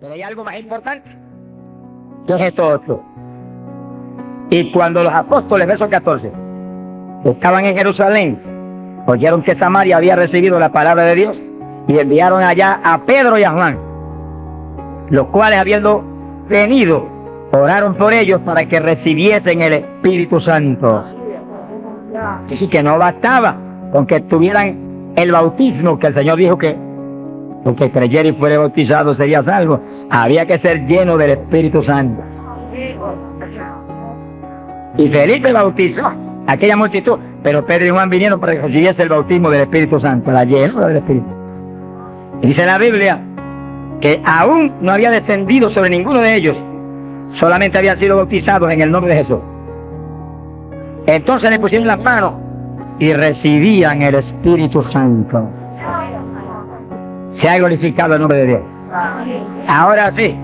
Pero hay algo más importante. ¿Qué es esto otro? Y cuando los apóstoles, verso 14, estaban en Jerusalén, oyeron que Samaria había recibido la palabra de Dios y enviaron allá a Pedro y a Juan, los cuales, habiendo venido, oraron por ellos para que recibiesen el Espíritu Santo. Así que no bastaba con que tuvieran el bautismo, que el Señor dijo que el que creyera y fuera bautizado sería salvo. Había que ser lleno del Espíritu Santo. Y Felipe bautizó a aquella multitud, pero Pedro y Juan vinieron para que recibiese el bautismo del Espíritu Santo, la llenura del Espíritu. Y dice la Biblia que aún no había descendido sobre ninguno de ellos, solamente habían sido bautizados en el nombre de Jesús. Entonces le pusieron las manos y recibían el Espíritu Santo. Se ha glorificado el nombre de Dios. Ahora sí,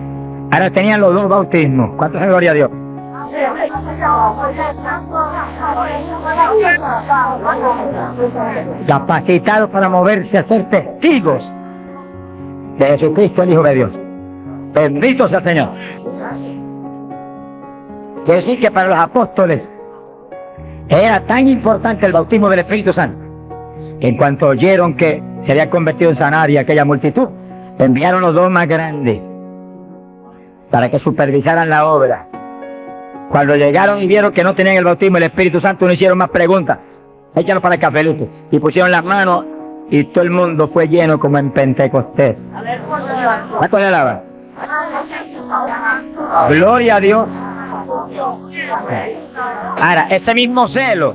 ahora tenían los dos bautismos. ¿Cuántos en gloria a Dios? Capacitados para moverse a ser testigos de Jesucristo, el Hijo de Dios. Bendito sea el Señor. Quiere decir que para los apóstoles era tan importante el bautismo del Espíritu Santo, que en cuanto oyeron que se había convertido en Samaria aquella multitud, enviaron los dos más grandes para que supervisaran la obra. Cuando llegaron y vieron que no tenían el bautismo del Espíritu Santo, no hicieron más preguntas. Échalos para el cafelito. Y pusieron las manos y todo el mundo fue lleno como en Pentecostés. ¿Cuánto le alaban? Gloria a Dios. Ahora, ese mismo celo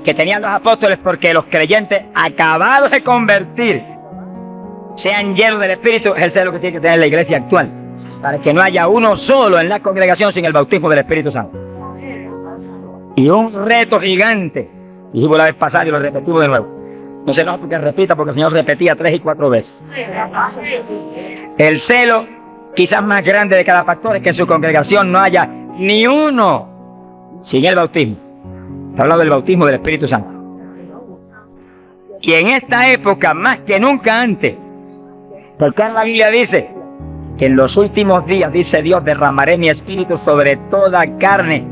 que tenían los apóstoles porque los creyentes acabados de convertir sean llenos del Espíritu, es el celo que tiene que tener la iglesia actual, para que no haya uno solo en la congregación sin el bautismo del Espíritu Santo. Y un reto gigante, dijimos la vez pasada y lo repetimos de nuevo. No se enoja porque repita, porque el Señor repetía 3 y 4 veces. El celo quizás más grande de cada pastor es que en su congregación no haya ni uno sin el bautismo. Está hablando del bautismo del Espíritu Santo. Y en esta época, más que nunca antes, porque en la Biblia dice que en los últimos días, dice Dios, derramaré mi espíritu sobre toda carne.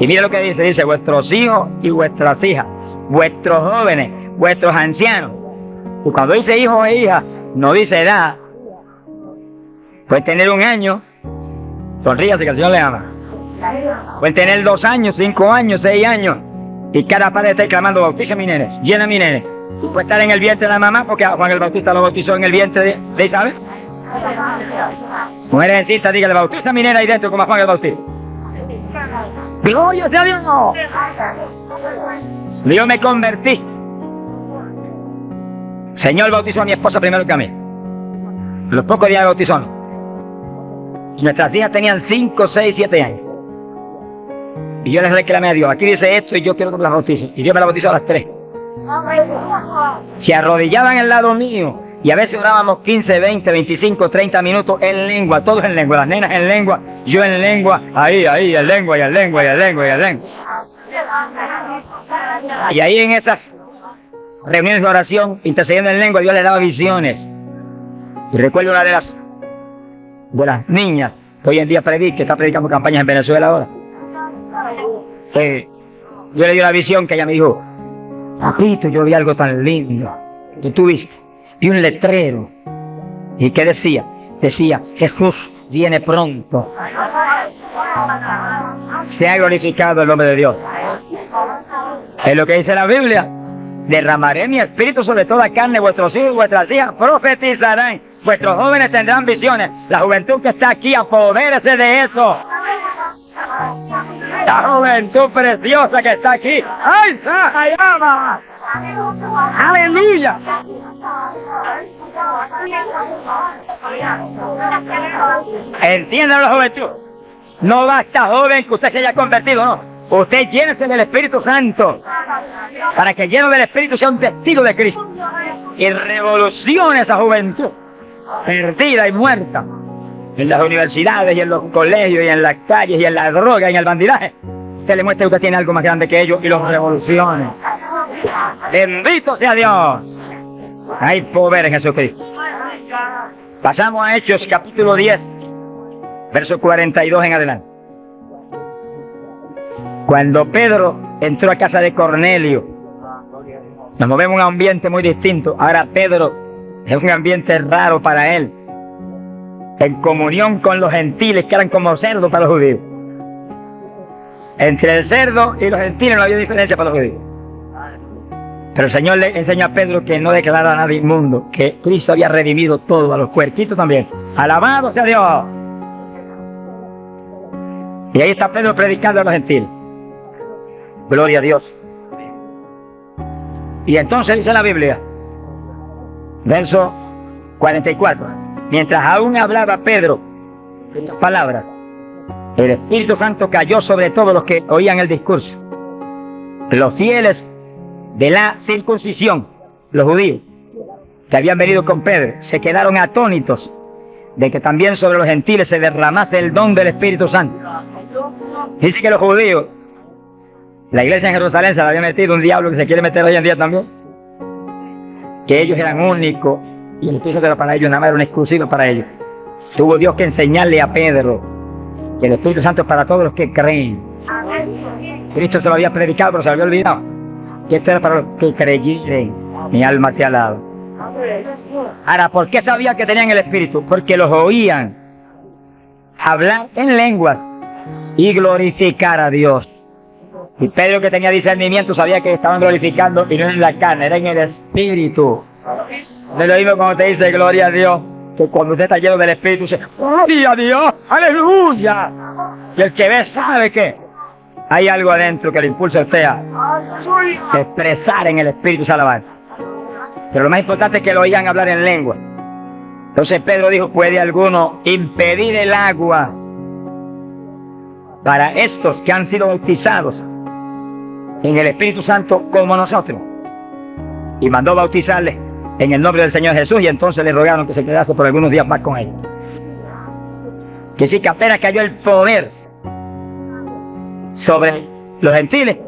Y mira lo que dice, vuestros hijos y vuestras hijas, vuestros jóvenes, vuestros ancianos. Y cuando dice hijos e hijas, no dice edad. Puede tener 1 año, sonríase que el Señor le ama. Pueden tener 2 años, 5 años, 6 años, y cada padre está clamando, bautiza a mi nene, llena a mi nene. Y puede estar en el vientre de la mamá, porque Juan el Bautista lo bautizó en el vientre de Isabel. Mujeres en cita, dígale, bautiza a mi nena ahí dentro como a Juan el Bautista. Gloria sea Dios. Yo me convertí. Señor bautizó a mi esposa primero que a mí. Los pocos días me bautizó. Nuestras hijas tenían 5, 6, 7 años. Y yo les reclamé a Dios, aquí dice esto y yo quiero que me la bautice. Y Dios me la bautizó a las 3. Se arrodillaban al lado mío y a veces orábamos 15, 20, 25, 30 minutos en lengua, todos en lengua, las nenas en lengua, yo en lengua, ahí, en lengua, y en lengua, y en lengua, y en lengua. Y ahí en esas reuniones de oración, intercediendo en lengua, Dios le daba visiones. Y recuerdo una de las niñas que hoy en día que está predicando campañas en Venezuela ahora. Yo le di una visión que ella me dijo, papito, yo vi algo tan lindo. ¿Qué tú viste? Vi un letrero. ¿Y qué decía? Decía, Jesús viene pronto. Se ha glorificado el nombre de Dios. Es lo que dice la Biblia. Derramaré mi espíritu sobre toda carne, vuestros hijos y vuestras hijas profetizarán, vuestros jóvenes tendrán visiones. La juventud que está aquí, apodérese de eso. La juventud preciosa que está aquí. ¡Ay, Sahayama! ¡Aleluya! Entiendan la juventud. No basta, joven, que usted se haya convertido, no. Usted llénese del Espíritu Santo, para que lleno del Espíritu sea un testigo de Cristo y revolucione esa juventud perdida y muerta en las universidades y en los colegios y en las calles y en la droga y en el bandidaje. Usted le muestra que usted tiene algo más grande que ellos y los revolucione. Bendito sea Dios. Hay poder en Jesucristo. Pasamos a Hechos capítulo 10, verso 42 en adelante. Cuando Pedro entró a casa de Cornelio, nos movemos en un ambiente muy distinto. Ahora Pedro es un ambiente raro para él, en comunión con los gentiles que eran como cerdos para los judíos. Entre el cerdo y los gentiles no había diferencia para los judíos. Pero el Señor le enseña a Pedro que no declarara nada inmundo, que Cristo había redimido todo, a los puerquitos también. ¡Alabado sea Dios! Y ahí está Pedro predicando a los gentiles. Gloria a Dios. Y entonces dice la Biblia, verso 44, mientras aún hablaba Pedro estas palabras, el Espíritu Santo cayó sobre todos los que oían el discurso. Los fieles de la circuncisión, los judíos, que habían venido con Pedro, se quedaron atónitos de que también sobre los gentiles se derramase el don del Espíritu Santo. Dice que los judíos, la iglesia en Jerusalén se le había metido un diablo que se quiere meter hoy en día también, que ellos eran únicos y el Espíritu Santo era para ellos, nada más era un exclusivo para ellos. Tuvo Dios que enseñarle a Pedro que el Espíritu Santo es para todos los que creen. Cristo se lo había predicado, pero se lo había olvidado, que esto era para los que creyeren. Mi alma te alaba. Ahora, ¿por qué sabían que tenían el Espíritu? Porque los oían hablar en lenguas y glorificar a Dios. Y Pedro, que tenía discernimiento, sabía que estaban glorificando y no en la carne, era en el Espíritu. No es lo mismo cuando te dice gloria a Dios, que cuando usted está lleno del Espíritu dice gloria a Dios, aleluya. Y el que ve sabe que hay algo adentro que le impulsa a usted a expresar en el Espíritu esa alabanza. Pero lo más importante es que lo oigan hablar en lengua. Entonces Pedro dijo, ¿puede alguno impedir el agua para estos que han sido bautizados en el Espíritu Santo como nosotros? Y mandó bautizarles en el nombre del Señor Jesús, y entonces le rogaron que se quedase por algunos días más con ellos. Que sí, que apenas cayó el poder sobre los gentiles,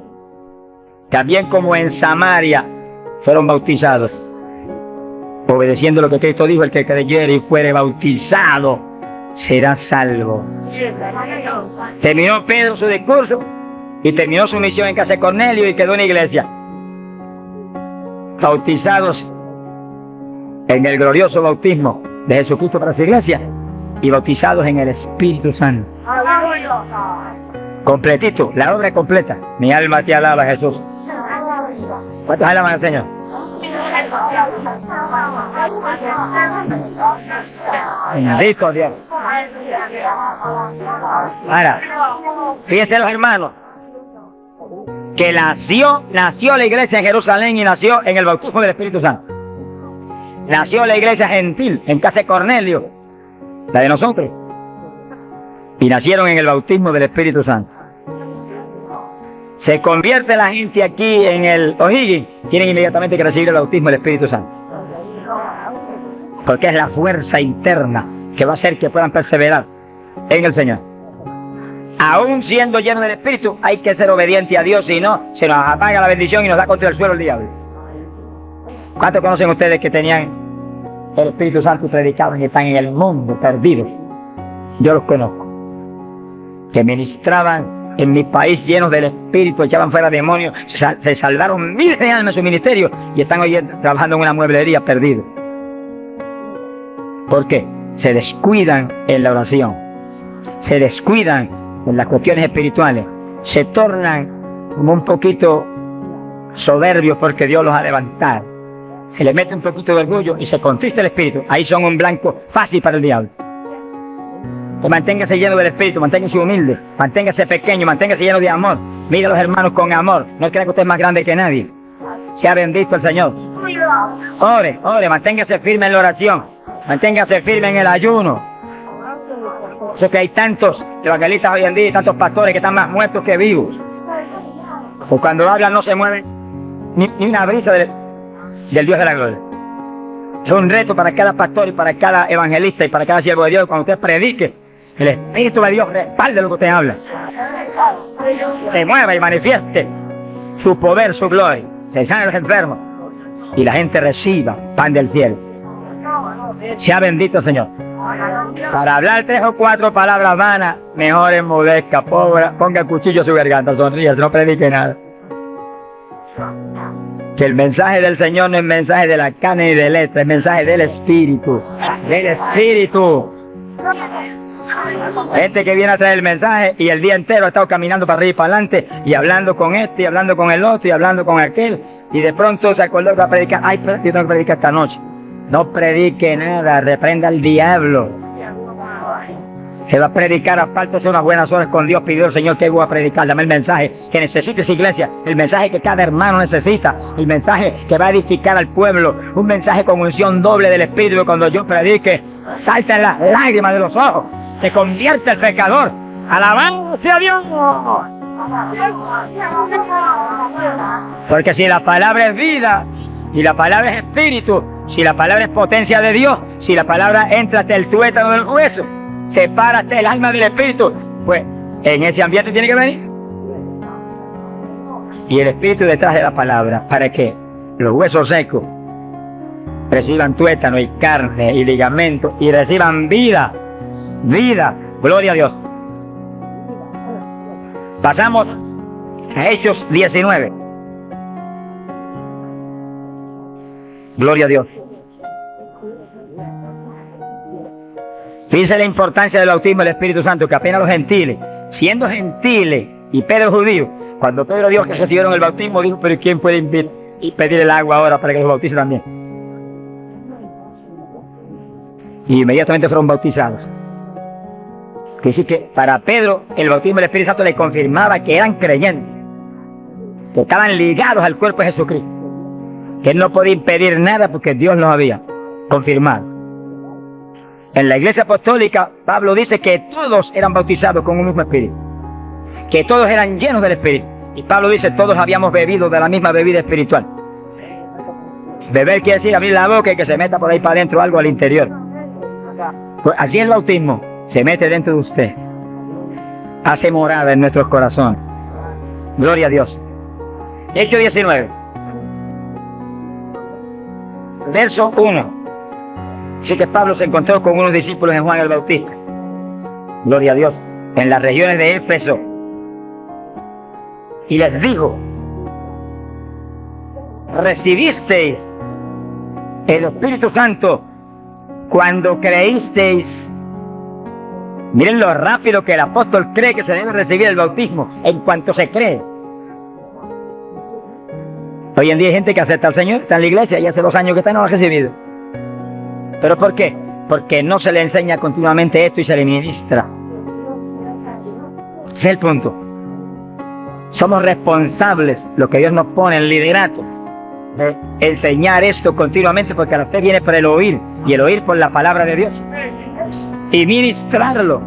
también como en Samaria fueron bautizados, obedeciendo lo que Cristo dijo: el que creyere y fuere bautizado será salvo. Terminó Pedro su discurso y terminó su misión en casa de Cornelio y quedó en la iglesia, bautizados en el glorioso bautismo de Jesucristo para su iglesia y bautizados en el Espíritu Santo. Completito, la obra completa. Mi alma te alaba, Jesús. ¿Cuántos alaban al Señor? Bendito Dios. Ahora, fíjense los hermanos, que nació la iglesia en Jerusalén y nació en el bautismo del Espíritu Santo. Nació la iglesia gentil en casa de Cornelio, la de nosotros, y nacieron en el bautismo del Espíritu Santo. Se convierte la gente aquí en el O'Higgins, tienen inmediatamente que recibir el bautismo del Espíritu Santo, porque es la fuerza interna que va a hacer que puedan perseverar en el Señor. Aún siendo lleno del Espíritu, hay que ser obediente a Dios, si no, se nos apaga la bendición y nos da contra el suelo el diablo. ¿Cuántos conocen ustedes que tenían el Espíritu Santo y predicaban y están en el mundo perdidos? Yo los conozco, que ministraban en mi país llenos del Espíritu, echaban fuera demonios, se salvaron miles de almas en su ministerio y están hoy trabajando en una mueblería perdidos. ¿Por qué? Se descuidan en la oración, se descuidan en las cuestiones espirituales, se tornan como un poquito soberbios porque Dios los ha levantado, se le mete un poquito de orgullo y se contrista el espíritu. Ahí son un blanco fácil para el diablo. Pues manténgase lleno del Espíritu, manténgase humilde, manténgase pequeño, manténgase lleno de amor. Mire a los hermanos con amor, no crea que usted es más grande que nadie. Sea bendito el Señor. Ore, manténgase firme en la oración, manténgase firme en el ayuno. Eso que hay tantos evangelistas hoy en día y tantos pastores que están más muertos que vivos. Pues cuando hablan no se mueven ni una brisa del Dios de la gloria. Es un reto para cada pastor y para cada evangelista y para cada siervo de Dios. Cuando usted predique, el Espíritu de Dios respalde lo que usted habla, se mueva y manifieste su poder, su gloria, se sane a los enfermos y la gente reciba pan del cielo. Sea bendito el Señor. Para hablar 3 o 4 palabras vanas, mejor enmudezca, pobre, ponga el cuchillo a su garganta, sonríe, no predique nada. Que el mensaje del Señor no es mensaje de la carne ni del letra, es mensaje del Espíritu. Del Espíritu. Gente que viene a traer el mensaje y el día entero ha estado caminando para arriba y para adelante y hablando con este y hablando con el otro y hablando con aquel, y de pronto se acordó que va a predicar. Ay, pero yo tengo que predicar esta noche. No predique nada, reprenda al diablo. Se va a predicar, apártese unas buenas horas con Dios, pidió al Señor que voy a predicar. Dame el mensaje que necesita esa iglesia, el mensaje que cada hermano necesita, el mensaje que va a edificar al pueblo, un mensaje con unción doble del Espíritu. Cuando yo predique, salten las lágrimas de los ojos, se convierte el pecador. ¡Alabado sea Dios! Porque si la palabra es vida, si la palabra es espíritu, si la palabra es potencia de Dios, si la palabra entra hasta el tuétano del hueso, separa hasta el alma del espíritu, pues en ese ambiente tiene que venir. Y el espíritu detrás de la palabra, para que los huesos secos reciban tuétano y carne y ligamento y reciban vida. Vida, gloria a Dios. Pasamos a Hechos 19. Gloria a Dios. Fíjense la importancia del bautismo del Espíritu Santo, que apenas los gentiles, siendo gentiles y Pedro judío, cuando Pedro dijo que recibieron el bautismo, dijo, pero ¿quién puede pedir el agua ahora para que los bautice también? Y inmediatamente fueron bautizados. Que dice que para Pedro el bautismo del Espíritu Santo le confirmaba que eran creyentes, que estaban ligados al cuerpo de Jesucristo, que él no podía impedir nada porque Dios los había confirmado. En la iglesia apostólica, Pablo dice que todos eran bautizados con un mismo espíritu, que todos eran llenos del Espíritu. Y Pablo dice, todos habíamos bebido de la misma bebida espiritual. Beber quiere decir abrir la boca y que se meta por ahí para adentro algo al interior. Pues así el bautismo se mete dentro de usted, hace morada en nuestros corazones. Gloria a Dios. Hechos 19, verso 1. Así que Pablo se encontró con unos discípulos en Juan el Bautista. Gloria a Dios. En las regiones de Éfeso. Y les dijo, recibisteis el Espíritu Santo cuando creísteis. Miren lo rápido que el apóstol cree que se debe recibir el bautismo, en cuanto se cree. Hoy en día hay gente que acepta al Señor, está en la iglesia y hace 2 años que está y no lo ha recibido. ¿Pero por qué? Porque no se le enseña continuamente esto y se le ministra. Ese es el punto. Somos responsables, lo que Dios nos pone en liderato, de enseñar esto continuamente, porque la fe viene por el oír, y el oír por la palabra de Dios, y ministrarlo.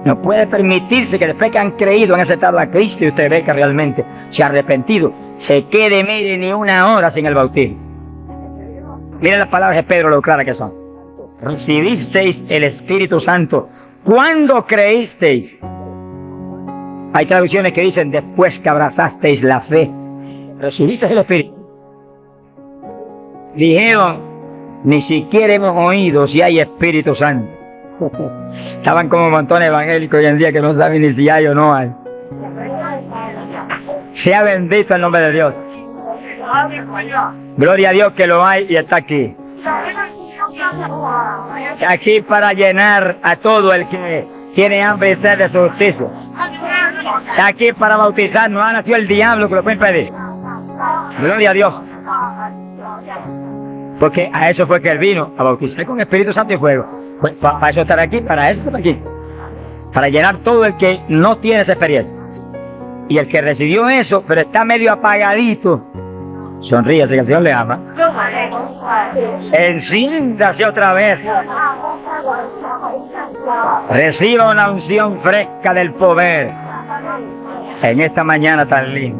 No puede permitirse que después que han creído, han aceptado a Cristo, y usted ve que realmente se ha arrepentido, se quede, mire, ni 1 hora sin el bautismo. Miren las palabras de Pedro, lo claras que son. Recibisteis el Espíritu Santo cuando creísteis. Hay traducciones que dicen después que abrazasteis la fe. Recibisteis el Espíritu. Dijeron, ni siquiera hemos oído si hay Espíritu Santo. Estaban como montones evangélicos hoy en día que no saben ni si hay o no hay. Sea bendito el nombre de Dios. Gloria a Dios que lo hay y está aquí. Aquí para llenar a todo el que tiene hambre y sed de su justicia. Está aquí para bautizar. No ha nacido el diablo que lo puede impedir. Gloria a Dios. Porque a eso fue que él vino, a bautizar con Espíritu Santo y fuego. Pues para eso estar aquí, para eso estar aquí. Para llenar todo el que no tiene esa experiencia. Y el que recibió eso, pero está medio apagadito, sonríase que el Señor le ama. Enciéndase otra vez. Reciba una unción fresca del poder en esta mañana tan linda.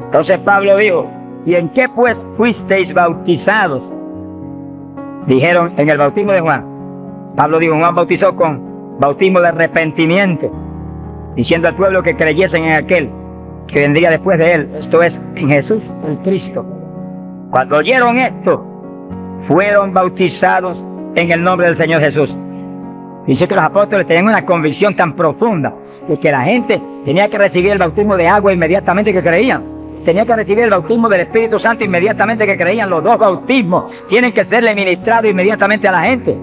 Entonces Pablo dijo, ¿y en qué pues fuisteis bautizados? Dijeron, en el bautismo de Juan. Pablo dijo, Juan bautizó con bautismo de arrepentimiento, diciendo al pueblo que creyesen en aquel que vendría después de él, esto es, en Jesús el Cristo. Cuando oyeron esto, fueron bautizados en el nombre del Señor Jesús. Dice que los apóstoles tenían una convicción tan profunda de que la gente tenía que recibir el bautismo de agua inmediatamente que creían. Tenía que recibir el bautismo del Espíritu Santo inmediatamente que creían. Los dos bautismos tienen que serle ministrados inmediatamente a la gente.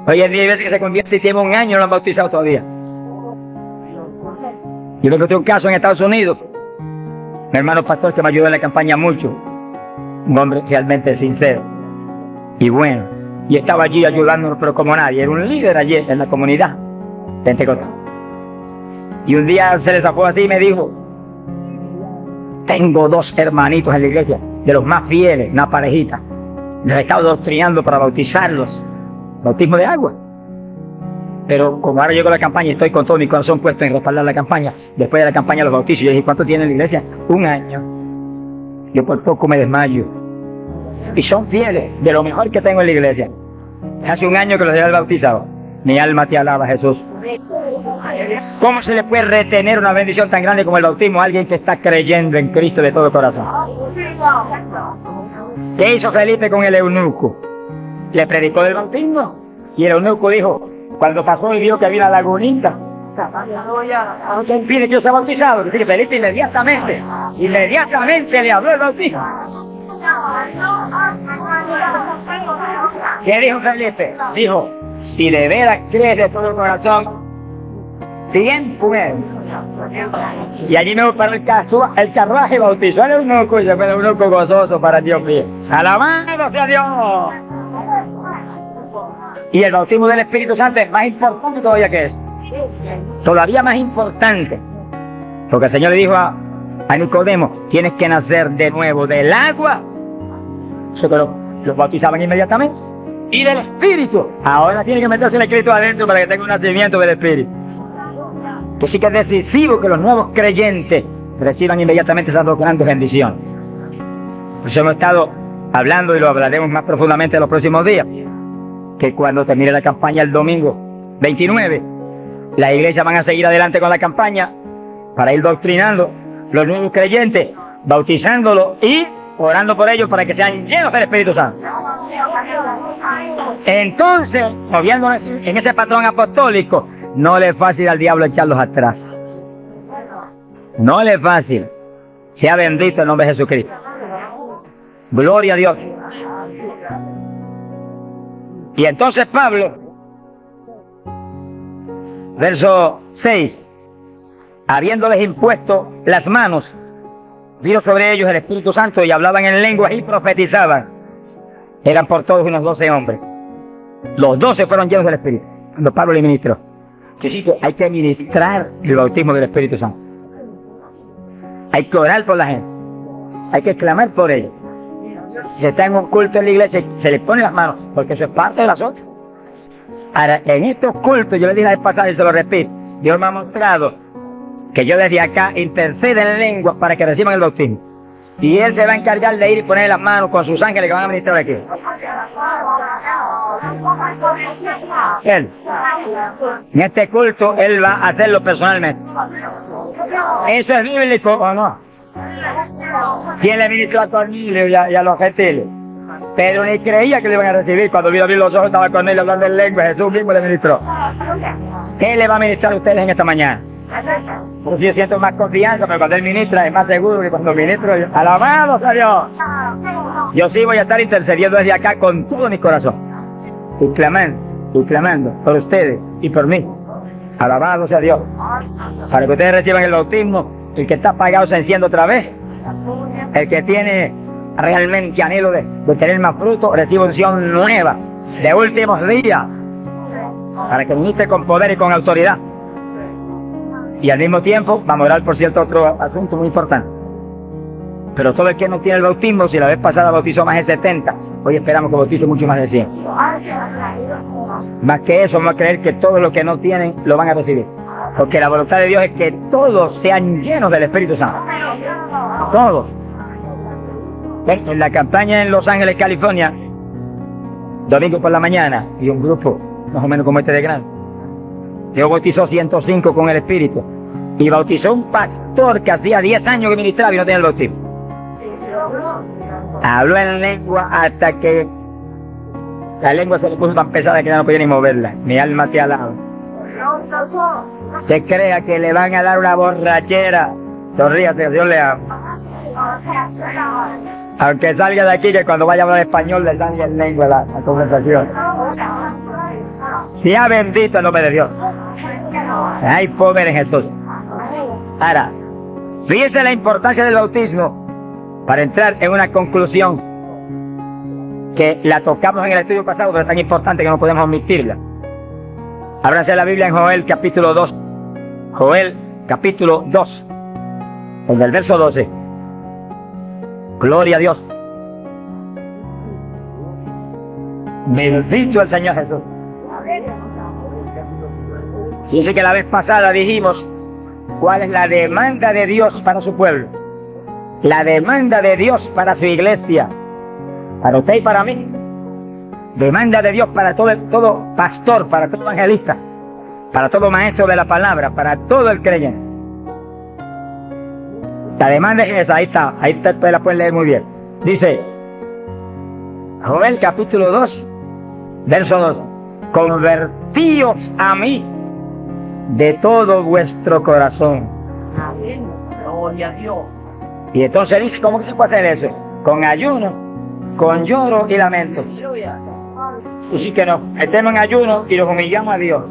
Hoy en día hay veces que se convierte y tiene un año y no lo han bautizado todavía. Yo le conté un caso en Estados Unidos. Mi hermano pastor que me ayudó en la campaña mucho. Un hombre realmente sincero y bueno. Y estaba allí ayudándonos, pero como nadie. Era un líder allí en la comunidad pentecostal. Y un día se le zafó así y me dijo: tengo dos hermanitos en la iglesia, de los más fieles, una parejita. Les he estado doctrinando para bautizarlos. Bautismo de agua. Pero como ahora llego a la campaña y estoy con todo mi corazón puesto en respaldar la campaña, después de la campaña los bautizos. Yo dije: ¿cuánto tiene en la iglesia? Un año. Yo por poco me desmayo. Y son fieles, de lo mejor que tengo en la iglesia. Hace un año que los he bautizado. Mi alma te alaba, Jesús. ¿Cómo se le puede retener una bendición tan grande como el bautismo a alguien que está creyendo en Cristo de todo corazón? ¿Qué hizo Felipe con el eunuco? Le predicó del bautismo. Y el eunuco dijo, cuando pasó y vio que había una lagunita, ¿qué impide que yo sea bautizado? Dice que Felipe inmediatamente le habló el bautismo. ¿Qué dijo Felipe? Dijo: si de veras crees de todo el corazón, bien con él. Y allí me paró el carruaje y bautizó al eunuco, y se fue el eunuco gozoso para Dios mío. ¡Alabado sea Dios! Y el bautismo del Espíritu Santo es más importante todavía que eso. Todavía más importante. Porque el Señor le dijo a Nicodemo: tienes que nacer de nuevo del agua. Eso que los bautizaban inmediatamente. Y del Espíritu. Ahora tiene que meterse el Espíritu adentro para que tenga un nacimiento del Espíritu. Que sí que es decisivo que los nuevos creyentes reciban inmediatamente esas dos grandes bendiciones. Por eso hemos estado hablando, y lo hablaremos más profundamente en los próximos días, que cuando termine la campaña el domingo 29, las iglesias van a seguir adelante con la campaña para ir doctrinando los nuevos creyentes, bautizándolos y orando por ellos para que sean llenos del Espíritu Santo. Entonces, moviéndonos en ese patrón apostólico, no le es fácil al diablo echarlos atrás. No le es fácil. Sea bendito el nombre de Jesucristo. Gloria a Dios. Y entonces Pablo, verso 6, habiéndoles impuesto las manos, vino sobre ellos el Espíritu Santo y hablaban en lenguas y profetizaban. Eran por todos unos 12 hombres. Los 12 fueron llenos del Espíritu cuando Pablo le ministró. Que sí, que hay que ministrar el bautismo del Espíritu Santo. Hay que orar por la gente. Hay que clamar por ellos. Si está en un culto en la iglesia, se le pone las manos, porque eso es parte de las otras. Ahora, en estos cultos, yo le dije la vez pasada y se lo repito, Dios me ha mostrado que yo desde acá intercedo en lenguas para que reciban el bautismo. Y Él se va a encargar de ir y poner las manos con sus ángeles que van a ministrar aquí. Él. En este culto, Él va a hacerlo personalmente. ¿Eso es bíblico o no? ¿Quién le ministró a Cornelio y a los gentiles? Pero ni creía que le iban a recibir. Cuando vino a abrir los ojos, estaba Cornelio hablando en lengua. Jesús mismo le ministró. ¿Qué le va a ministrar a ustedes en esta mañana? Pues yo siento más confianza, pero cuando Él ministra es más seguro que cuando ministro yo. ¡Alabado sea Dios! Yo sí voy a estar intercediendo desde acá con todo mi corazón. Y clamando por ustedes y por mí. ¡Alabado sea Dios! Para que ustedes reciban el bautismo. El que está apagado se enciende otra vez. El que tiene realmente anhelo de tener más fruto, recibe unción nueva, de últimos días, para que ministre con poder y con autoridad. Y al mismo tiempo, vamos a orar por cierto otro asunto muy importante. Pero todo el que no tiene el bautismo, si la vez pasada bautizó más de 70, hoy esperamos que bautice mucho más de 100. Más que eso, vamos a creer que todos los que no tienen lo van a recibir. Porque la voluntad de Dios es que todos sean llenos del Espíritu Santo. Todos. En la campaña en Los Ángeles, California, domingo por la mañana, y un grupo más o menos como este de grande, Dios bautizó 105 con el Espíritu. Y bautizó un pastor que hacía 10 años que ministraba y no tenía el bautismo. Habló en lengua hasta que la lengua se le puso tan pesada que ya no podía ni moverla. Mi alma te alaba. Se crea que le van a dar una borrachera. Sonríase, Dios le ama. Aunque salga de aquí, que cuando vaya a hablar español le dan en lengua la conversación. Sea bendito el nombre de Dios. Hay poder en Jesús. Ahora, fíjense la importancia del bautismo para entrar en una conclusión que la tocamos en el estudio pasado, pero es tan importante que no podemos omitirla. Ábranse la Biblia en Joel capítulo 2. Joel capítulo 2, en el verso 12. Gloria a Dios. Bendito el Señor Jesús. Dice que la vez pasada dijimos cuál es la demanda de Dios para su pueblo. La demanda de Dios para su iglesia. Para usted y para mí. Demanda de Dios para todo pastor, para todo evangelista, para todo maestro de la palabra, para todo el creyente. La demanda es esa, ahí está, usted la puede leer muy bien. Dice, Joel capítulo 2, verso 2. Convertíos a mí de todo vuestro corazón. Amén. Gloria a Dios. Y entonces dice, ¿cómo se puede hacer eso? Con ayuno, con lloro y lamento. Así que nos metemos en ayuno y nos humillamos a Dios.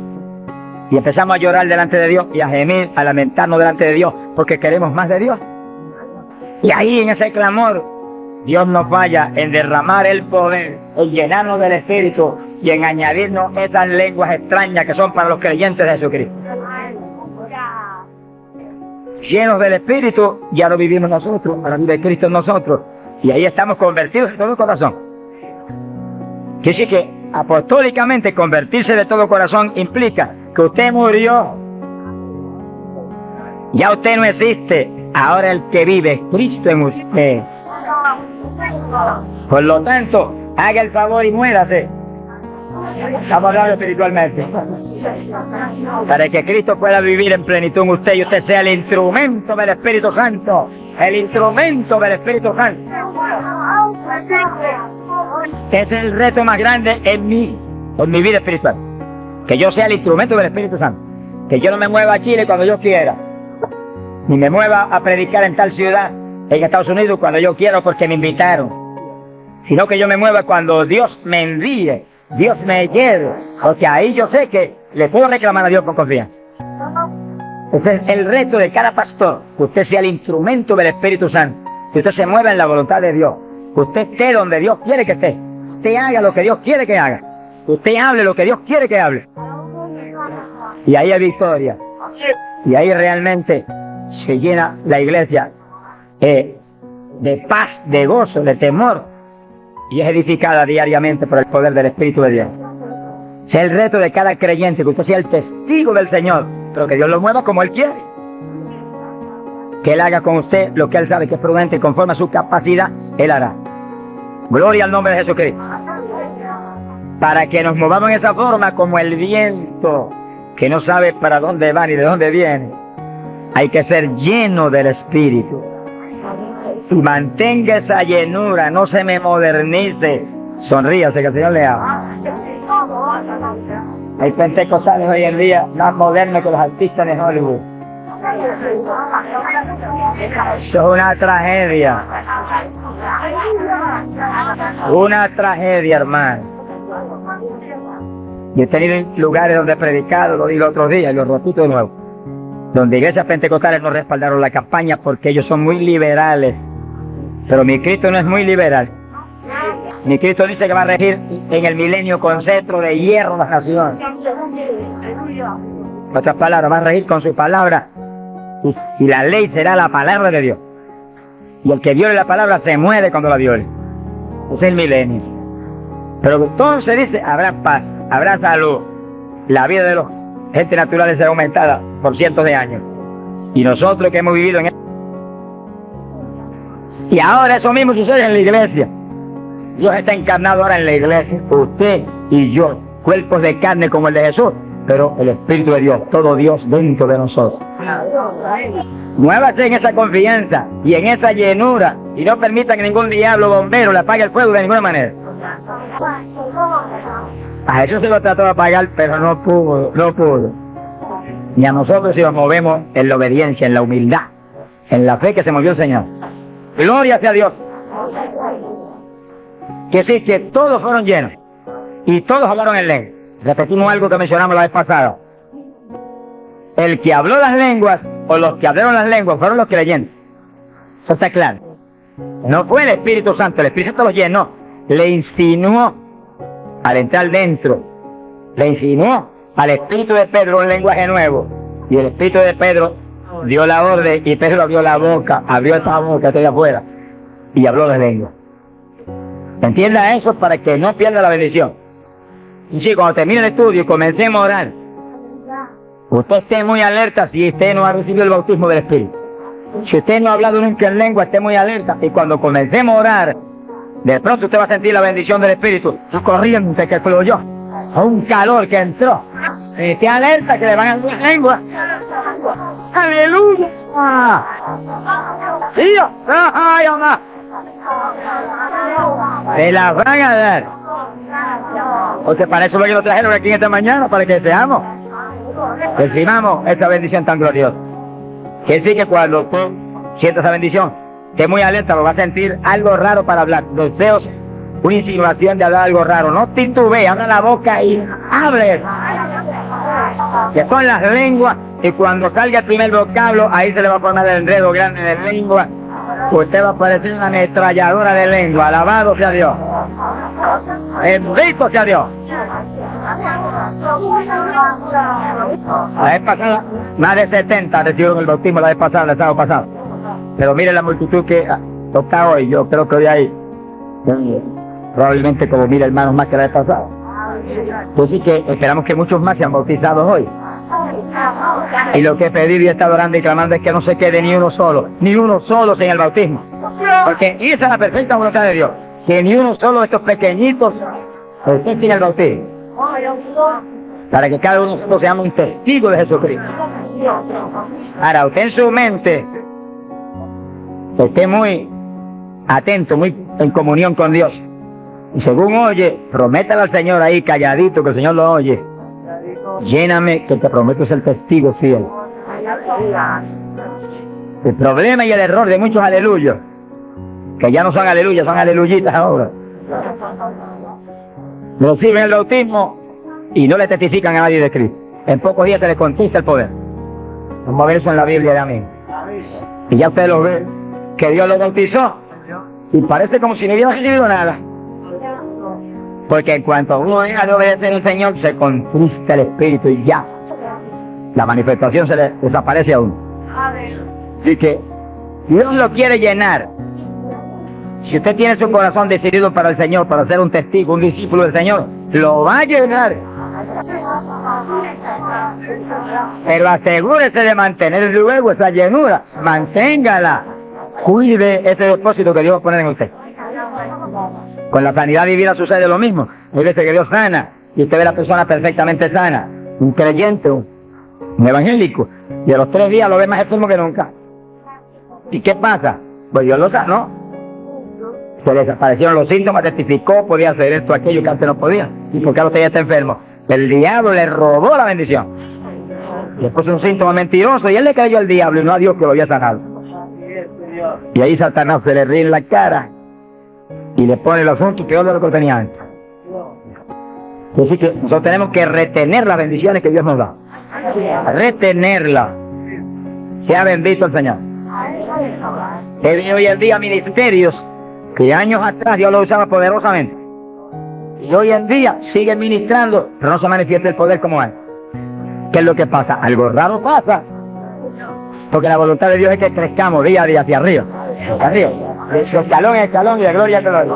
Y empezamos a llorar delante de Dios y a gemir, a lamentarnos delante de Dios, porque queremos más de Dios. Y ahí en ese clamor, Dios nos vaya en derramar el poder, en llenarnos del Espíritu y en añadirnos esas lenguas extrañas que son para los creyentes de Jesucristo. Llenos del Espíritu, ya lo vivimos nosotros, ahora vive Cristo en nosotros. Y ahí estamos convertidos de todo corazón. Quiere decir que apostólicamente convertirse de todo corazón implica que usted murió. Ya usted no existe. Ahora el que vive es Cristo en usted. Por lo tanto, haga el favor y muérase. Estamos hablando espiritualmente. Para que Cristo pueda vivir en plenitud en usted y usted sea el instrumento del Espíritu Santo. El instrumento del Espíritu Santo. Ese es el reto más grande en mi vida espiritual. Que yo sea el instrumento del Espíritu Santo. Que yo no me mueva a Chile cuando yo quiera. Ni me mueva a predicar en tal ciudad, en Estados Unidos, cuando yo quiero porque me invitaron. Sino que yo me mueva cuando Dios me envíe, Dios me lleve. Porque ahí yo sé que le puedo reclamar a Dios con confianza. Ese es el reto de cada pastor. Que usted sea el instrumento del Espíritu Santo. Que usted se mueva en la voluntad de Dios. Que usted esté donde Dios quiere que esté. Usted haga lo que Dios quiere que haga. Que usted hable lo que Dios quiere que hable. Y ahí hay victoria. Y ahí realmente se llena la iglesia de paz, de gozo, de temor. Y es edificada diariamente por el poder del Espíritu de Dios. Es el reto de cada creyente, que usted sea el testigo del Señor, pero que Dios lo mueva como Él quiere. Que Él haga con usted lo que Él sabe que es prudente y conforme a su capacidad, Él hará. Gloria al nombre de Jesucristo. Para que nos movamos en esa forma como el viento, que no sabe para dónde va ni de dónde viene. Hay que ser lleno del Espíritu. Y mantenga esa llenura, no se me modernice. Sonríase, que el Señor le ama. Hay pentecostales hoy en día más modernos que los artistas de Hollywood. Eso es una tragedia. Una tragedia, hermano. Yo he tenido lugares donde he predicado, lo digo otros días y lo repito de nuevo, donde iglesias pentecostales no respaldaron la campaña porque ellos son muy liberales. Pero mi Cristo no es muy liberal. Mi Cristo dice que va a regir en el milenio con cetro de hierro las naciones. En otras palabras, va a regir con su palabra y la ley será la palabra de Dios. Y el que viole la palabra se muere cuando la viole. Ese es el milenio. Pero entonces dice, habrá paz, habrá salud. La vida de los gente naturales será aumentada por cientos de años. Y nosotros que hemos vivido en y ahora eso mismo sucede en la iglesia. Dios está encarnado ahora en la iglesia. Usted y yo, cuerpos de carne como el de Jesús, pero el Espíritu de Dios, todo Dios dentro de nosotros. Muévase en esa confianza y en esa llenura y no permita que ningún diablo bombero le apague el fuego de ninguna manera. A Jesús se lo trató de apagar, pero no pudo. Ni a nosotros si nos movemos en la obediencia, en la humildad, en la fe que se movió el Señor. Gloria sea a Dios. Que sí, que todos fueron llenos y todos hablaron en lengua. Repetimos algo que mencionamos la vez pasada. El que habló las lenguas o los que hablaron las lenguas fueron los creyentes. Eso está claro. No fue el Espíritu Santo, el Espíritu Santo los llenó, le insinuó al entrar dentro, le insinuó al Espíritu de Pedro un lenguaje nuevo, y el Espíritu de Pedro dio la orden y Pedro abrió la boca, abrió esa boca de afuera y habló de lengua. Entienda eso para que no pierda la bendición. Y sí, cuando termine el estudio y comencemos a orar, usted esté muy alerta si usted no ha recibido el bautismo del Espíritu. Si usted no ha hablado nunca en lengua, esté muy alerta. Y cuando comencemos a orar, de pronto usted va a sentir la bendición del Espíritu corriente que fluyó, un calor que entró. Esté alerta que le van a dar lengua. ¡Aleluya! ¡Dios! ¡Ay, mamá! Se la van a dar. O sea, para eso lo que lo trajeron aquí esta mañana, para que seamos. Recibamos esa bendición tan gloriosa. Que sí que cuando tú sientas esa bendición, esté muy alerta, lo vas a sentir algo raro para hablar. Deseos, una insinuación de hablar algo raro. No titubee, abra la boca y hable. Que son las lenguas, y cuando salga el primer vocablo, ahí se le va a formar el enredo grande de lengua. Usted va a parecer una ametralladora de lengua. Alabado sea Dios. Bendito sea Dios. La vez pasada, más de 70 recibieron el bautismo la vez pasada, el sábado pasado. Pero mire la multitud que toca hoy. Yo creo que hoy hay probablemente como 1000 hermanos más que la vez pasada. Entonces que esperamos que muchos más sean bautizados hoy. Y lo que he pedido y he estado orando y clamando es que no se quede ni uno solo sin el bautismo. Porque esa es la perfecta voluntad de Dios. Que ni uno solo de estos pequeñitos esté sin el bautismo. Para que cada uno de nosotros seamos un testigo de Jesucristo. Ahora, usted en su mente esté muy atento, muy en comunión con Dios. Y según oye, prométale al Señor ahí calladito, que el Señor lo oye. Lléname, que te prometo ser testigo fiel. El problema y el error de muchos aleluyos, que ya no son aleluyas, son aleluyitas ahora, reciben el bautismo y no le testifican a nadie de Cristo. En pocos días se les conquista el poder. Vamos a ver eso en la Biblia de amén. Y ya usted lo ve, que Dios lo bautizó y parece como si no hubiera recibido nada. Porque en cuanto uno deja de obedecer al Señor, se contrista el Espíritu y ya la manifestación se le desaparece a uno. Así que Dios lo quiere llenar. Si usted tiene su corazón decidido para el Señor, para ser un testigo, un discípulo del Señor, lo va a llenar. Pero asegúrese de mantener luego esa llenura. Manténgala. Cuide ese depósito que Dios va a poner en usted. Con la sanidad divina sucede lo mismo. Hay veces que Dios sana y usted ve a la persona perfectamente sana, un creyente, un evangélico, y a los 3 días lo ve más enfermo que nunca. ¿Y qué pasa? Pues Dios lo sanó. Se le desaparecieron los síntomas, testificó, podía hacer esto, aquello que antes no podía. ¿Y por qué ahora usted ya está enfermo? El diablo le robó la bendición. Le puso un síntoma mentiroso y él le creyó al diablo y no a Dios que lo había sanado. Y ahí Satanás se le ríe en la cara y le pone el asunto peor de lo que tenía antes. Así que nosotros tenemos que retener las bendiciones que Dios nos da. Retenerlas. Sea bendito el Señor. Hoy en día ministerios que años atrás Dios lo usaba poderosamente. Y hoy en día siguen ministrando, pero no se manifiesta el poder como antes. ¿Qué es lo que pasa? Algo raro pasa. Porque la voluntad de Dios es que crezcamos día a día hacia arriba. Hacia arriba. De escalón en escalón y de gloria a gloria.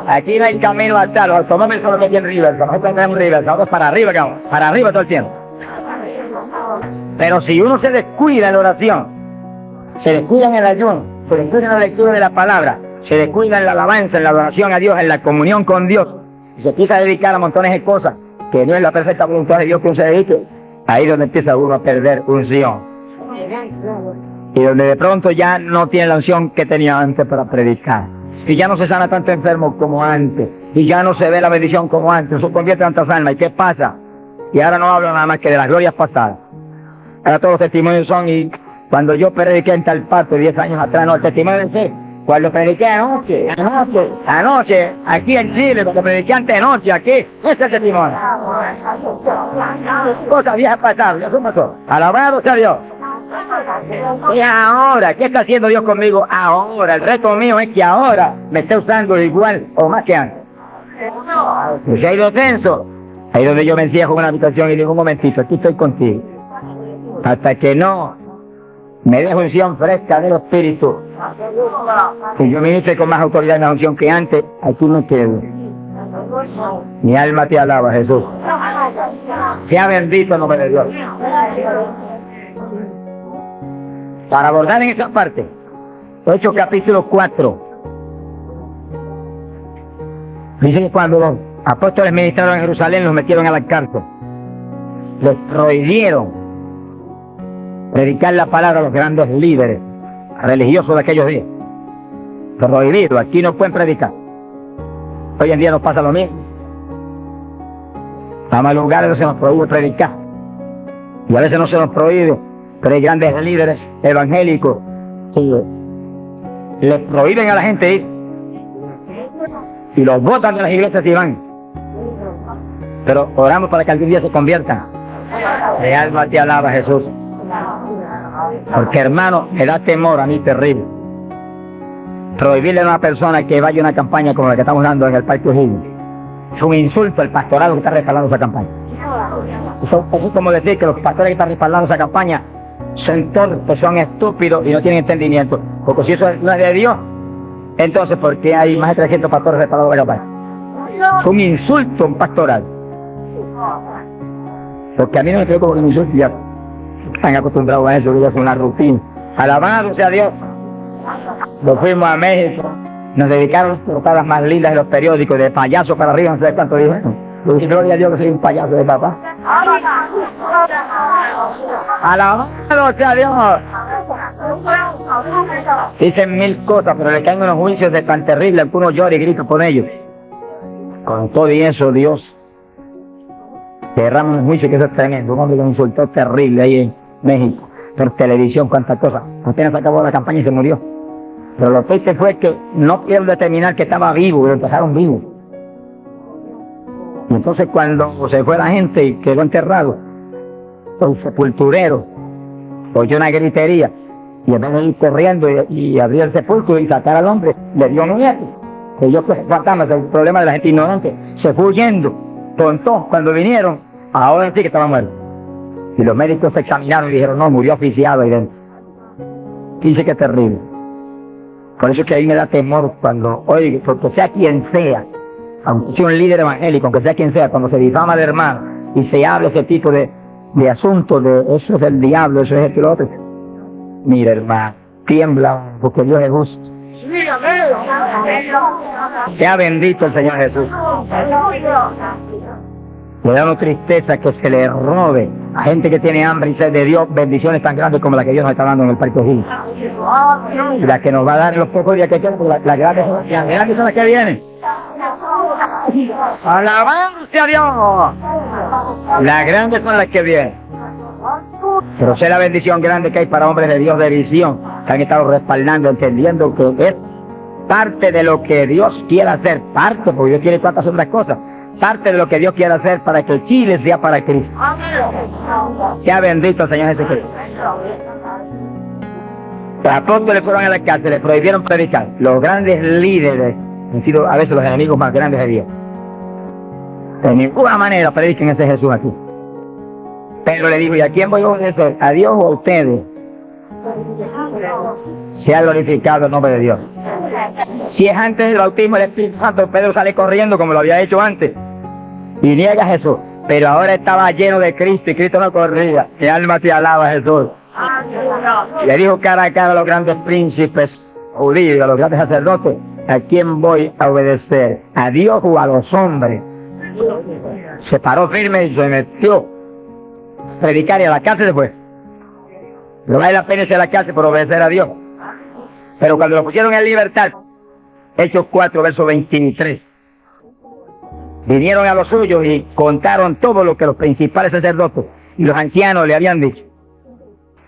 Aquí no hay camino hasta los automóviles son los que tienen River, nosotros tenemos River, nosotros para arriba, cabrón, para arriba todo el tiempo. Pero si uno se descuida en la oración, se descuida en el ayuno, se descuida en la lectura de la palabra, se descuida en la alabanza, en la adoración a Dios, en la comunión con Dios, y se empieza a dedicar a montones de cosas que no es la perfecta voluntad de Dios que uno se dedique, ahí es donde empieza uno a perder unción. Y donde de pronto ya no tiene la unción que tenía antes para predicar. Y ya no se sana tanto enfermo como antes. Y ya no se ve la bendición como antes. Eso convierte tantas almas. ¿Y qué pasa? Y ahora no hablo nada más que de las glorias pasadas. Ahora todos los testimonios son, y cuando yo prediqué en tal parte 10 años atrás, no, el testimonio de ese, cuando prediqué anoche, aquí en Chile, cuando prediqué antenoche, aquí, ese es el testimonio. Cosas viejas pasadas, eso pasó. Alabado sea Dios. Y ahora, ¿qué está haciendo Dios conmigo ahora? El reto mío es que ahora me esté usando igual o más que antes. Pues si hay descenso, ahí donde yo me encierro en una habitación y digo, un momentito, aquí estoy contigo. Hasta que no me dejo unción fresca del Espíritu, y yo ministre con más autoridad en la unción que antes, aquí me quedo. Mi alma te alaba, Jesús. Sea bendito el nombre de Dios. Para abordar en esa parte, Hechos capítulo 4, dice que cuando los apóstoles ministraron en Jerusalén, los metieron a la cárcel. Les prohibieron predicar la palabra a los grandes líderes religiosos de aquellos días. Prohibido, aquí no pueden predicar. Hoy en día nos pasa lo mismo. A más lugares se nos prohíbe predicar. Y a veces no se nos prohíbe, pero hay grandes líderes evangélicos que les prohíben a la gente ir. Y los botan de las iglesias y van. Pero oramos para que algún día se conviertan. Mi alma te alaba, Jesús. Porque, hermano, me da temor a mí terrible prohibirle a una persona que vaya a una campaña como la que estamos dando en el Parque O'Higgins. Es un insulto al pastorado que está respaldando esa campaña. Eso es como decir que los pastores que están respaldando esa campaña son torpes, son estúpidos y no tienen entendimiento. Porque si eso no es de Dios, entonces ¿por qué hay más de 300 pastores respaldados en la campaña? Es un insulto a un pastoral. Porque a mí no me creo como un insulto, ya están acostumbrados a eso, que es una rutina. Alabado sea Dios. Nos fuimos a México, nos dedicaron las portadas más lindas de los periódicos, de payaso para arriba, no sé cuánto dijeron. Y gloria a Dios que soy un payaso de papá. Alabado sea Dios. Dicen mil cosas, pero le caen unos juicios de tan terribles que uno llora y grita por ellos. Con todo y eso, Dios derrama un juicio que eso es tremendo. Un hombre que me insultó terrible ahí en México, por televisión, cuántas cosas. Apenas acabó la campaña y se murió. Pero lo triste fue que no quiero determinar que estaba vivo, lo empezaron vivo. Y entonces cuando se fue la gente y quedó enterrado, el sepulturero oyó una gritería, y en vez de ir corriendo y abrir el sepulcro y sacar al hombre, le dio miedo. Que yo pues fantasma, es el problema de la gente ignorante. Se fue huyendo, tontó, cuando vinieron, ahora sí que estaba muerto. Y los médicos se examinaron y dijeron, no, murió asfixiado ahí dentro. Dice que es terrible. Por eso es que a mí me da temor cuando, oye, porque sea quien sea, aunque sea un líder evangélico, aunque sea quien sea, cuando se difama de hermano y se habla ese tipo de asuntos, de eso es el diablo, eso es esto y lo otro. Mira, hermano, tiembla, porque Dios es justo. Sea bendito el Señor Jesús. Me da una tristeza que se le robe a gente que tiene hambre y sed de Dios bendiciones tan grandes como la que Dios nos está dando en el Parque O'Higgins. Y la que nos va a dar en los pocos días que quedan, las grandes son las que vienen. ¡Alabado sea Dios! Las grandes son las que vienen. Pero sé la bendición grande que hay para hombres de Dios de visión, que han estado respaldando, entendiendo que es parte de lo que Dios quiere hacer, parte, porque Dios quiere tantas otras cosas, parte de lo que Dios quiere hacer para que Chile sea para Cristo. Sea bendito el Señor Jesucristo. Los apóstoles fueron a la cárcel, les prohibieron predicar. Los grandes líderes han sido a veces los enemigos más grandes de Dios. De ninguna manera prediquen ese Jesús aquí. Pedro le dijo, ¿y a quién voy a obedecer? ¿A Dios o a ustedes? Sea glorificado el nombre de Dios. Si es antes del bautismo del Espíritu Santo, Pedro sale corriendo como lo había hecho antes y niega a Jesús. Pero ahora estaba lleno de Cristo y Cristo no corría. Mi alma te alaba, Jesús. Le dijo cara a cara a los grandes príncipes judíos, a los grandes sacerdotes, ¿a quién voy a obedecer? ¿A Dios o a los hombres? Se paró firme y se metió a predicar y a la cárcel después. Pero vale la pena irse a la cárcel por obedecer a Dios. Pero cuando lo pusieron en libertad, Hechos 4, verso 23, vinieron a los suyos y contaron todo lo que los principales sacerdotes y los ancianos le habían dicho.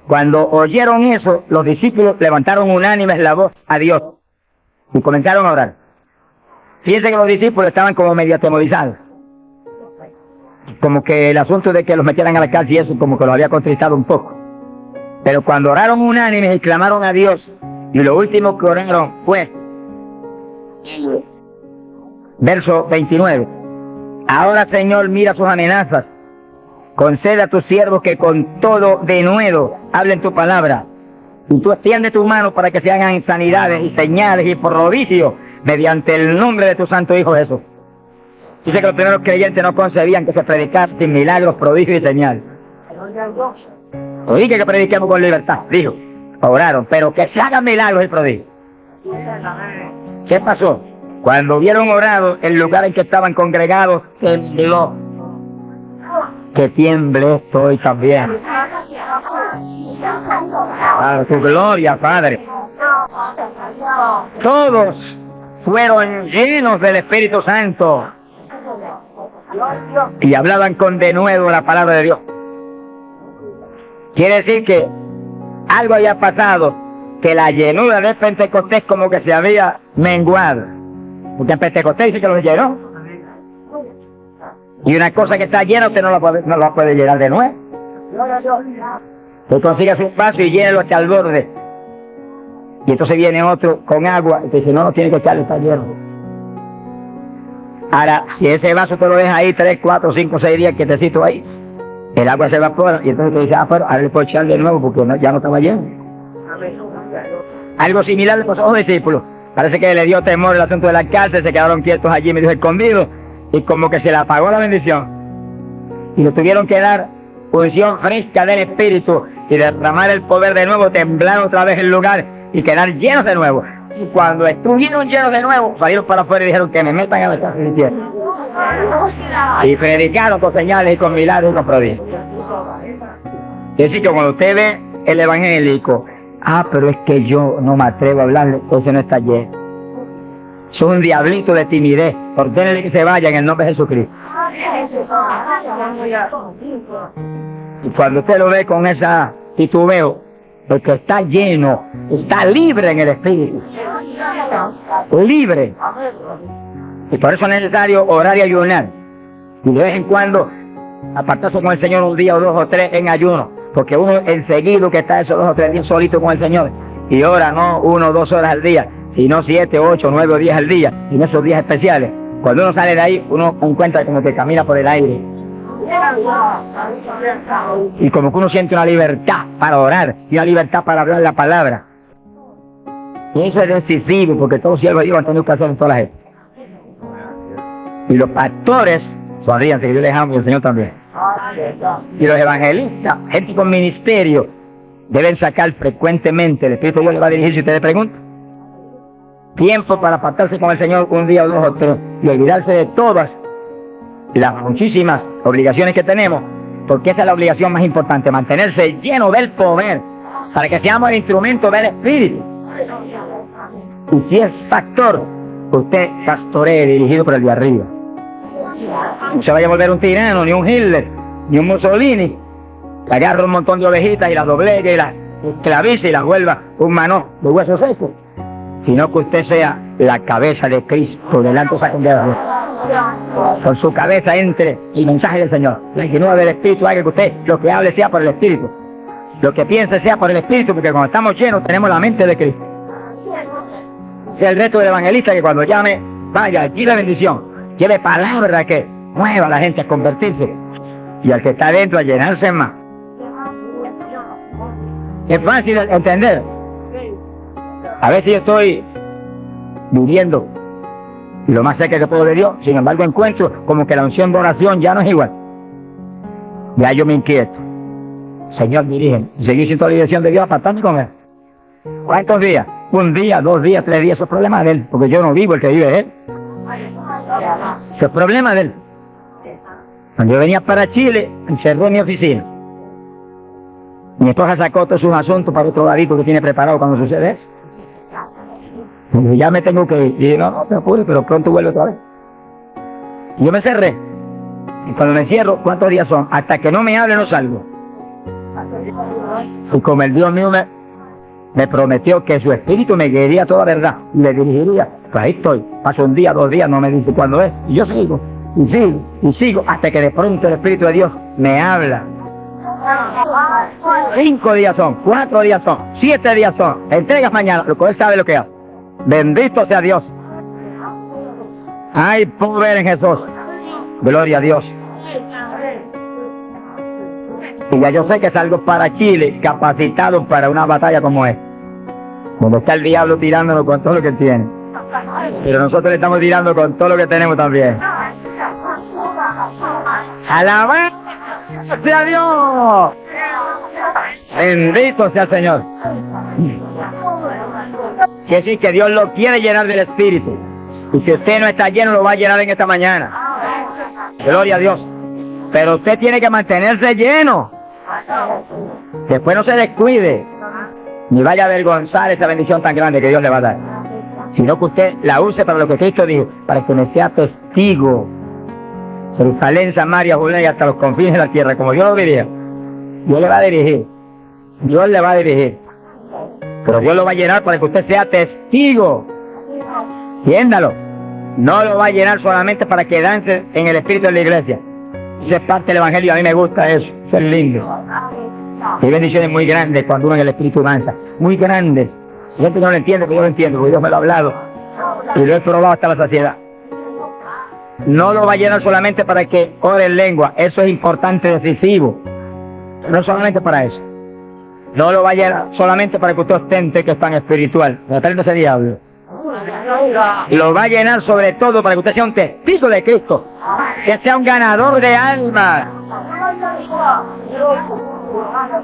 Cuando oyeron eso, los discípulos levantaron unánimes la voz a Dios y comenzaron a orar. Fíjense que los discípulos estaban como medio atemorizados. Como que el asunto de que los metieran a la cárcel y eso como que los había contristado un poco. Pero cuando oraron unánimes y clamaron a Dios, y lo último que oraron fue, verso 29, ahora Señor, mira sus amenazas, concede a tus siervos que con todo denuedo hablen tu palabra, y tú extiende tu mano para que se hagan sanidades y señales y prodigios mediante el nombre de tu santo Hijo Jesús. Dice que los primeros creyentes no concebían que se predicasen sin milagros, prodigios y señales. Oí que prediquemos con libertad, dijo. Oraron, pero que se hagan milagros y prodigios. ¿Qué pasó? Cuando hubieron orado, el lugar en que estaban congregados tembló. Que tiemble esto hoy también. A tu gloria, Padre. Todos fueron llenos del Espíritu Santo y hablaban con denuedo la palabra de Dios. Quiere decir que algo había pasado, que la llenura de Pentecostés como que se había menguado. Porque en Pentecostés dice que los llenó. Y una cosa que está llena usted no la puede llenar de nuevo. Usted consigue su vaso y llénelo hasta el borde. Y entonces viene otro con agua y te dice, no tiene que echarle, está lleno. Ahora, si ese vaso te lo deja ahí 3, 4, 5, 6 días quietecito ahí, el agua se evapora y entonces te dice, pero ahora le puedo echar de nuevo porque ya no estaba lleno. Algo similar le pasó a los discípulos. Parece que le dio temor el asunto de la cárcel, se quedaron quietos allí medio escondidos y como que se le apagó la bendición. Y le tuvieron que dar unción fresca del Espíritu y derramar el poder de nuevo, temblar otra vez el lugar y quedar llenos de nuevo. Y cuando estuvieron llenos de nuevo, salieron para afuera y dijeron que me metan a la cárcel de tierra. Y predicaron con señales y con milagros y con prodigios. Es decir, que cuando usted ve el evangélico, pero es que yo no me atrevo a hablarle, entonces no está lleno. Es un diablito de timidez. Ordénele que se vaya en el nombre de Jesucristo. Y cuando usted lo ve con esa titubeo, porque está lleno, está libre en el Espíritu. Libre. Y por eso es necesario orar y ayunar. Y de vez en cuando apartarse con el Señor un día o 2 o 3 en ayuno. Porque uno enseguida que está esos 2 o 3 días solito con el Señor. Y ora no 1 o 2 horas al día, sino 7, 8, 9 o 10 al día. Y en esos días especiales. Cuando uno sale de ahí, uno encuentra como que camina por el aire. Y como que uno siente una libertad para orar y una libertad para hablar la palabra. Y eso es decisivo, porque todos los siervos de Dios han tenido que hacer en toda la gente. Y los pastores, sonríanse que yo les amo y el Señor también. Y los evangelistas, gente con ministerio, deben sacar frecuentemente, el Espíritu de Dios le va a dirigir si ustedes preguntan, tiempo para apartarse con el Señor un día o 2 o 3 y olvidarse de todas las muchísimas obligaciones que tenemos, porque esa es la obligación más importante, mantenerse lleno del poder para que seamos el instrumento del Espíritu. Y si es pastor, usted pastoree dirigido por el de arriba. No se vaya a volver un tirano, ni un Hitler, ni un Mussolini, que agarra un montón de ovejitas y las doblegue y las esclavice y las vuelva un manó de huesos secos, sino que usted sea la cabeza de Cristo delante de esa congregación. Con su cabeza entre el mensaje del Señor, la llenura del Espíritu, haga que usted lo que hable sea por el Espíritu, lo que piense sea por el Espíritu, porque cuando estamos llenos tenemos la mente de Cristo. Es el reto del evangelista que cuando llame, vaya, aquí la bendición, lleve palabra que mueva a la gente a convertirse y al que está adentro a llenarse más. Es fácil entender. A veces yo estoy viviendo lo más cerca que puedo de Dios, sin embargo encuentro como que la unción de oración ya no es igual. Ya yo me inquieto. Señor, dirígeme. Seguir sin toda la dirección de Dios, apartando con Él. ¿Cuántos días? 1 día, 2 días, 3 días, eso es problema de Él, porque yo no vivo, el que vive es Él. Eso es problema de Él. Cuando yo venía para Chile, encerré mi oficina. Mi esposa sacó todos sus asuntos para otro ladito que tiene preparado cuando sucede eso. Y dije, ya me tengo que ir. Y dije, no te apures, pero pronto vuelvo otra vez. Y yo me cerré. Y cuando me cierro, ¿cuántos días son? Hasta que no me hable, no salgo. Y como el Dios mío me prometió que su espíritu me guiaría toda verdad y le dirigiría, pues ahí estoy. Paso un día, 2 días, no me dice cuándo es. Y yo sigo, y sigo, hasta que de pronto el Espíritu de Dios me habla. 5 días son, 4 días son, 7 días son. Entregas mañana, lo que él sabe lo que hace. Bendito sea Dios. Hay poder en Jesús. Gloria a Dios. Y ya yo sé que salgo para Chile capacitado para una batalla como esta, donde está el diablo tirándonos con todo lo que tiene, pero nosotros le estamos tirando con todo lo que tenemos también. ¡Alabado sea Dios! Bendito sea el Señor. Quiere decir que Dios lo quiere llenar del Espíritu, y si usted no está lleno, lo va a llenar en esta mañana. Gloria a Dios. Pero usted tiene que mantenerse lleno. Después no se descuide, ni vaya a avergonzar esa bendición tan grande que Dios le va a dar, sino que usted la use para lo que Cristo dijo, para que me sea testigo. Jerusalén, Samaria, Judea y hasta los confines de la tierra, como Dios lo diría. Dios le va a dirigir. Dios le va a dirigir. Pero Dios lo va a llenar para que usted sea testigo. Entiéndalo. No lo va a llenar solamente para que dance en el espíritu de la iglesia. Esa es parte del evangelio, a mí me gusta eso. Eso es lindo. Hay bendiciones muy grandes cuando uno en el espíritu danza. Muy grandes. Hay gente que no lo entiende, pero yo lo entiendo, porque Dios me lo ha hablado. Y lo he probado hasta la saciedad. No lo va a llenar solamente para que ore en lengua. Eso es importante, decisivo. No solamente para eso. No lo va a llenar solamente para que usted ostente que es tan espiritual. Tratando ese diablo. Lo va a llenar sobre todo para que usted sea un testigo de Cristo, que sea un ganador de almas.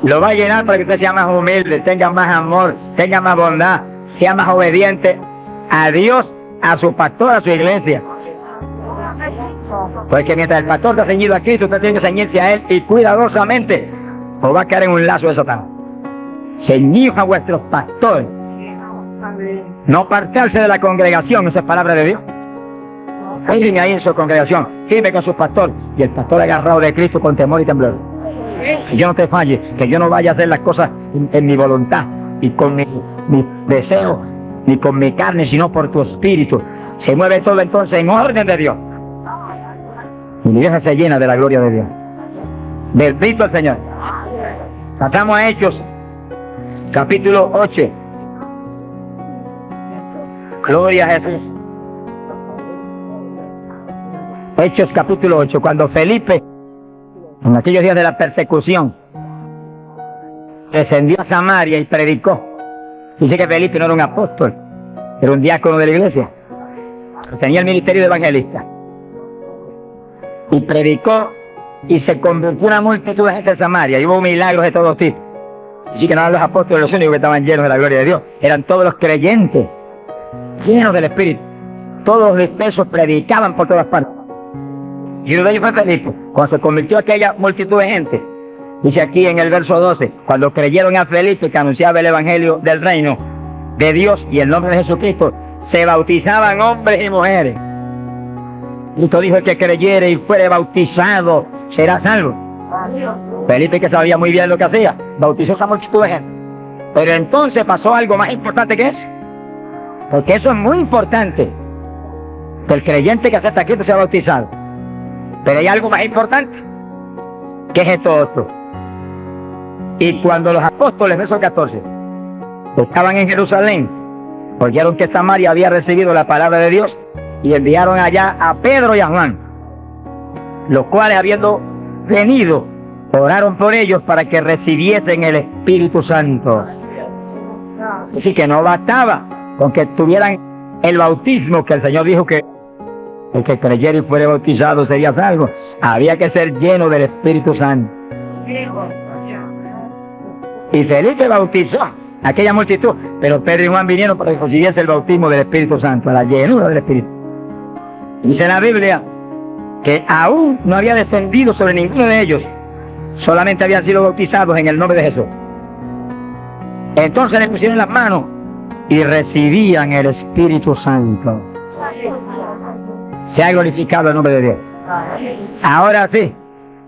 Lo va a llenar para que usted sea más humilde, tenga más amor, tenga más bondad, sea más obediente a Dios, a su pastor, a su iglesia. Porque mientras el pastor está ceñido a Cristo, usted tiene que ceñirse a Él y cuidadosamente, o va a caer en un lazo de Satanás. Ceñidos a vuestros pastores. No apartarse de la congregación, esa es palabra de Dios. Firme ahí en su congregación, firme con su pastor, y el pastor agarrado de Cristo con temor y temblor. Que yo no te falle, que yo no vaya a hacer las cosas en mi voluntad y con mi deseo, ni con mi carne, sino por tu espíritu. Se mueve todo entonces en orden de Dios. Y mi iglesia se llena de la gloria de Dios. Bendito el Señor. Pasamos a Hechos, capítulo 8. Gloria a Jesús. Hechos capítulo 8, cuando Felipe, en aquellos días de la persecución, descendió a Samaria y predicó. Dice que Felipe no era un apóstol, era un diácono de la iglesia, tenía el ministerio de evangelista. Y predicó y se convirtió una multitud de gente en Samaria, y hubo milagros de todo tipo. Así que no eran los apóstoles los únicos que estaban llenos de la gloria de Dios, eran todos los creyentes, llenos del Espíritu. Todos los dispersos predicaban por todas partes. Y uno de ellos fue Felipe. Cuando se convirtió aquella multitud de gente, dice aquí en el verso 12, cuando creyeron a Felipe que anunciaba el evangelio del reino de Dios y el nombre de Jesucristo, se bautizaban hombres y mujeres. Cristo dijo: el que creyere y fuere bautizado será salvo. Felipe, que sabía muy bien lo que hacía, bautizó a esa multitud de gente. Pero entonces pasó algo más importante que eso, porque eso es muy importante, que el creyente que acepta a Cristo sea bautizado. Pero hay algo más importante, que es esto otro. Y cuando los apóstoles, verso 14, estaban en Jerusalén, oyeron que Samaria había recibido la palabra de Dios, y enviaron allá a Pedro y a Juan, los cuales, habiendo venido, oraron por ellos para que recibiesen el Espíritu Santo. Así que no bastaba con que tuvieran el bautismo, que el Señor dijo que el que creyera y fuera bautizado sería salvo. Había que ser lleno del Espíritu Santo. Y Felipe bautizó a aquella multitud, pero Pedro y Juan vinieron para que consiguiese el bautismo del Espíritu Santo, la llenura del Espíritu. Dice la Biblia que aún no había descendido sobre ninguno de ellos, solamente habían sido bautizados en el nombre de Jesús. Entonces le pusieron las manos y recibían el Espíritu Santo. Se ha glorificado el nombre de Dios. Ahora sí,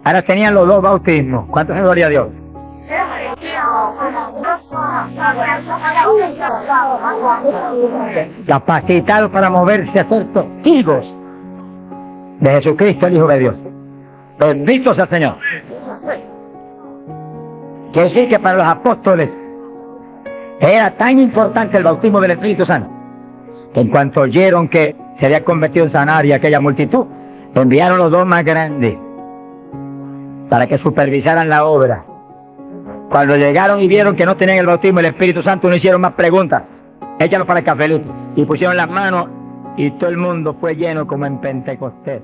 ahora tenían los dos bautismos. ¿Cuántos es gloria a Dios? Capacitados para moverse a ser testigos de Jesucristo, el Hijo de Dios. Bendito sea el Señor. Quiere decir que para los apóstoles era tan importante el bautismo del Espíritu Santo que en cuanto oyeron que se había convertido en Samaria aquella multitud, enviaron los dos más grandes para que supervisaran la obra. Cuando llegaron y vieron que no tenían el bautismo del Espíritu Santo, no hicieron más preguntas. Échalos para el cafelito. Y pusieron las manos y todo el mundo fue lleno como en Pentecostés.